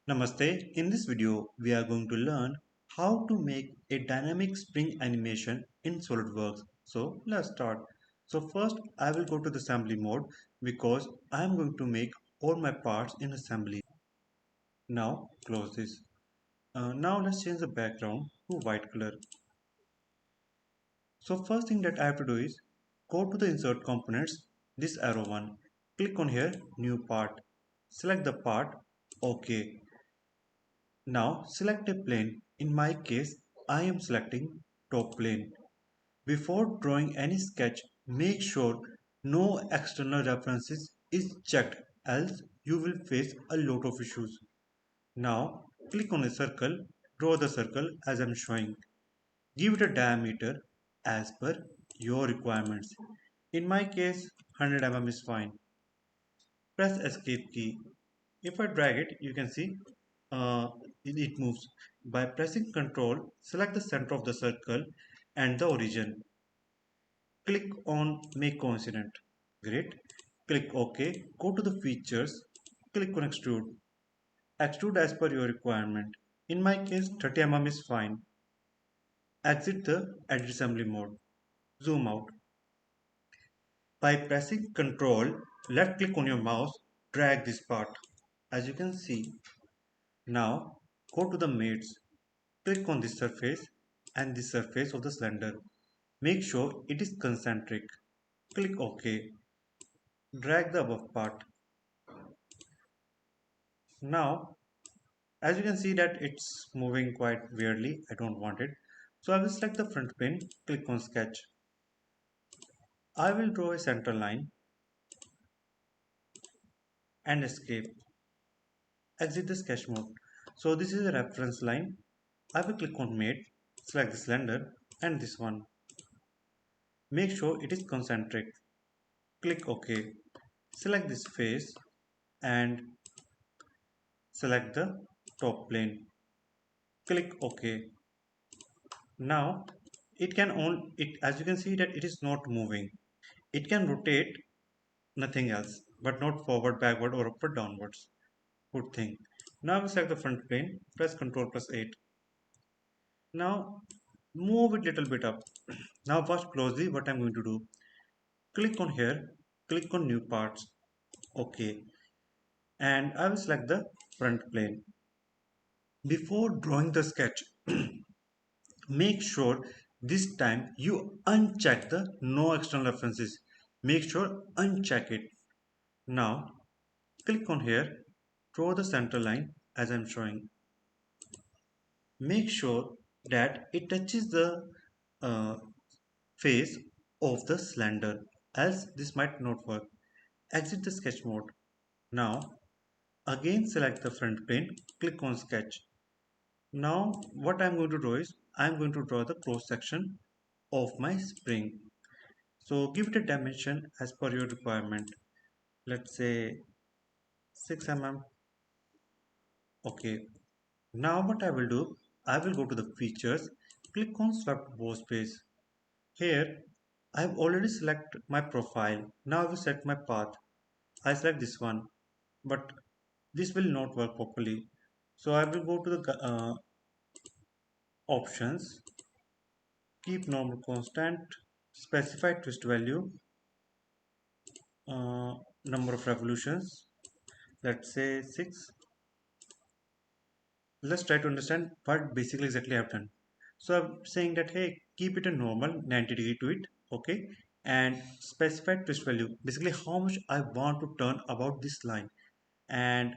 Namaste. In this video, we are going to learn how to make a dynamic spring animation in SolidWorks. So let's start. So first, I will go to the assembly mode because I am going to make all my parts in assembly. Now close this. Now let's change the background to white color. So first thing that I have to do is go to the insert components, this arrow one. Click on here, new part. Select the part, OK. Now select a plane. In my case, I am selecting top plane. Before drawing any sketch, make sure no external references is checked, else you will face a lot of issues. Now click on a circle, draw the circle as I am showing. Give it a diameter as per your requirements. In my case, 100 mm is fine. Press escape key. If I drag it, you can see it moves. By pressing Ctrl, select the center of the circle and the origin. Click on Make Coincident. Great. Click OK. Go to the features. Click on Extrude. Extrude as per your requirement. In my case, 30 mm is fine. Exit the Edit Assembly mode. Zoom out. By pressing Ctrl, left click on your mouse, drag this part. As you can see, now go to the mates. Click on this surface and this surface of the cylinder. Make sure it is concentric. Click OK. Drag the above part. Now, as you can see that it's moving quite weirdly. I don't want it. So I will select the front plane. Click on sketch. I will draw a center line and escape. Exit the sketch mode. So this is a reference line. I will click on mate. Select the cylinder and this one. Make sure it is concentric. Click OK. Select this face and select the top plane. Click OK. Now it can only it as you can see that it is not moving. It can rotate, nothing else, but not forward, backward or upward, downwards. Good thing. Now we select the front plane. Press Ctrl plus 8. Now move it little bit up. Now watch closely what I'm going to do. Click on here. Click on new parts. OK. And I will select the front plane. Before drawing the sketch, make sure this time you uncheck the no external references. Make sure uncheck it. Now click on here, draw the center line as I'm showing. Make sure that it touches the uh, face of the cylinder, else this might not work. Exit the sketch mode. Now again select the front plane, click on sketch. Now what I'm going to do is I'm going to draw the cross section of my spring. So give it a dimension as per your requirement. Let's say 6 mm. Okay. Now what I will do, I will go to the features, click on swept bow space. Here I have already selected my profile. Now I will set my path. I select this one, but this will not work properly. So I will go to the options, keep normal constant, specify twist value, number of revolutions, let's say 6. Let's try to understand what basically exactly I've done. So I'm saying that hey, keep it a normal 90-degree to it, okay, and specify twist value, basically how much I want to turn about this line. And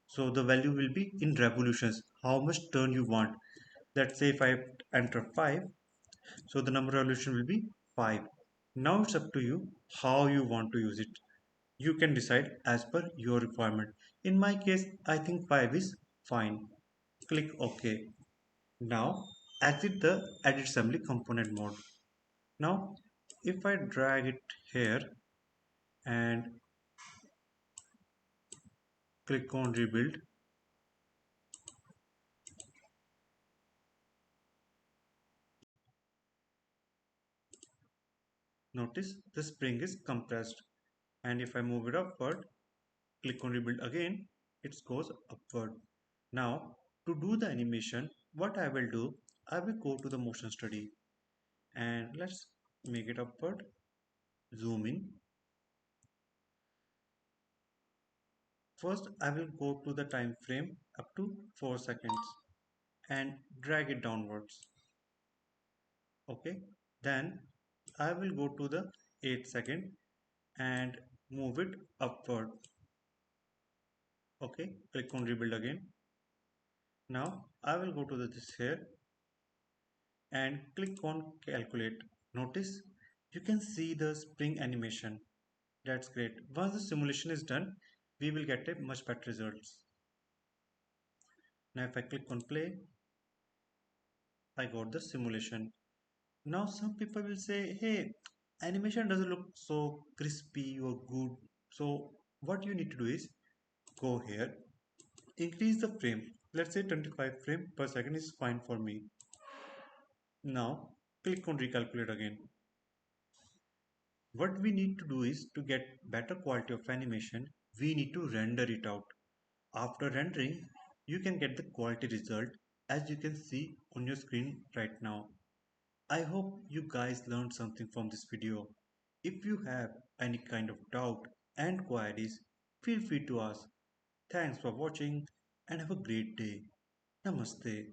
so the value will be in revolutions, how much turn you want. Let's say if I enter 5, so the number of revolution will be 5. Now it's up to you how you want to use it. You can decide as per your requirement. In my case, I think 5 is fine. Click OK. Now exit the edit assembly component mode. Now if I drag it here and click on rebuild, notice the spring is compressed, and if I move it upward, click on rebuild again, it goes upward. Now to do the animation, what I will do, I will go to the motion study and let's make it upward, zoom in. First I will go to the time frame up to 4 seconds and drag it downwards. Okay, then I will go to the 8 second and move it upward. Okay, click on rebuild again. Now I will go to this here and click on calculate. Notice you can see the spring animation. That's great. Once the simulation is done, we will get a much better results. Now if I click on play, I got the simulation. Now some people will say, hey, animation doesn't look so crispy or good. So what you need to do is go here, increase the frame. Let's say 25 frame per second is fine for me. Now click on recalculate again. What we need to do is to get better quality of animation, we need to render it out. After rendering, you can get the quality result as you can see on your screen right now. I hope you guys learned something from this video. If you have any kind of doubt and queries, feel free to ask. Thanks for watching and have a great day. Namaste.